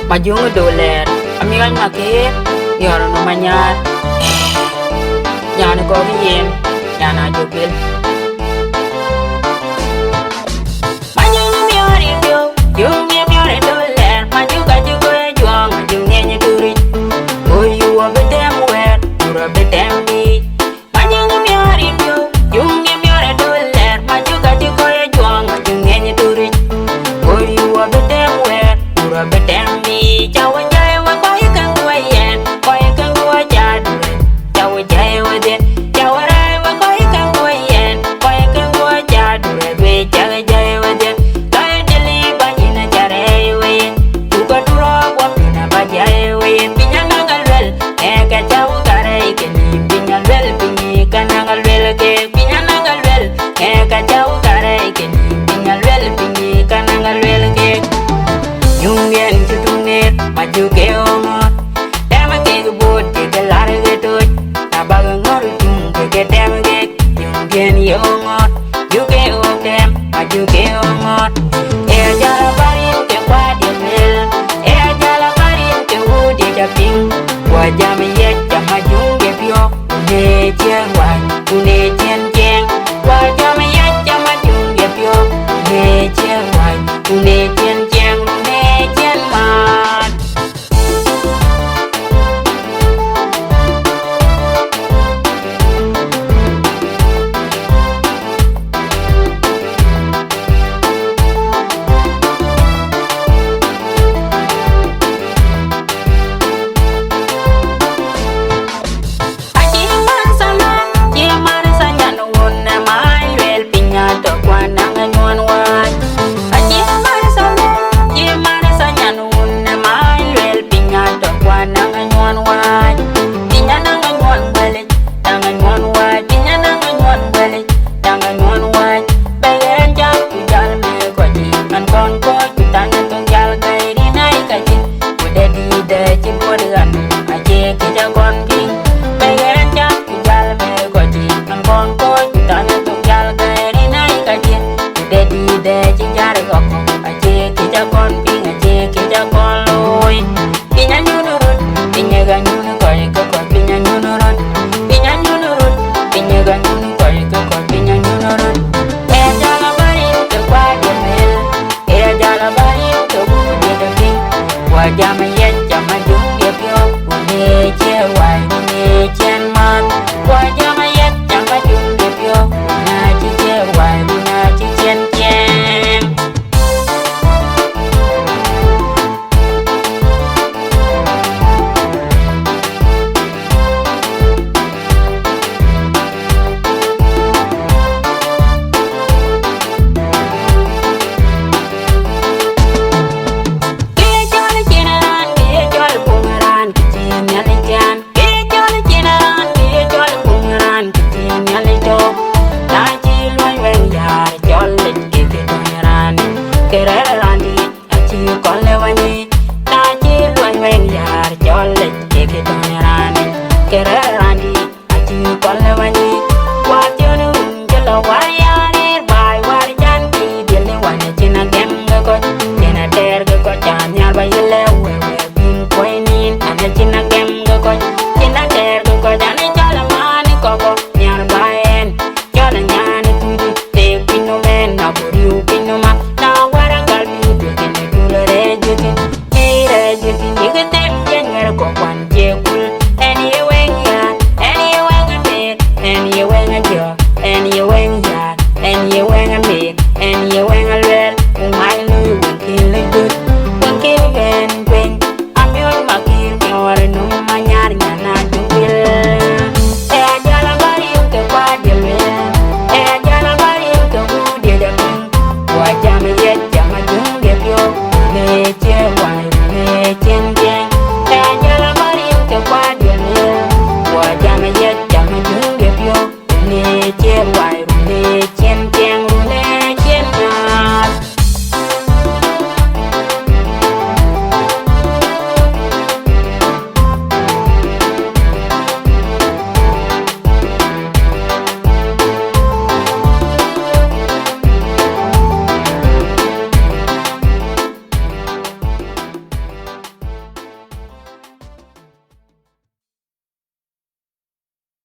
Majungu doler, amigal makir, yoro no manyar. Yana ko yen, yana jogel. Majungu miori yo, yung miori doler, majuga jugo e juang, majung nyenye turi. Oh you a betem wer, you a betem bi. Majungu miori yo, yung miori doler, majuga jugo e juang, majung nyenye turi. Oh you a betem wer, you a betem bi. Chawa jai wa koi kang wa yen, koi kang wa jad. Chawa jai wa den, chawa rai wa koi kang wa yen, koi kang wa jad. Rebe chawa jai wa den, koi deli banyi na jare wa yen. Tuka duro wa mina ba jai wa yen. Pinya nangal wel, eka chawa kare ikeni. Pinya wel pinyi ka nangal wel ke. Pinya nangal wel, eka chawa kare ikeni. Pinya wel pinyi ka nangal wel ke. Yungen chutunget maju ke omot tema ke gubot ke lare ke toj tabag ngor chung ke tema ke yungen yomot yuke otem maju ke omot jala barin ke kwadi mel jala barin ke udi japing wajam ye jamajung ke pio ne che wa ne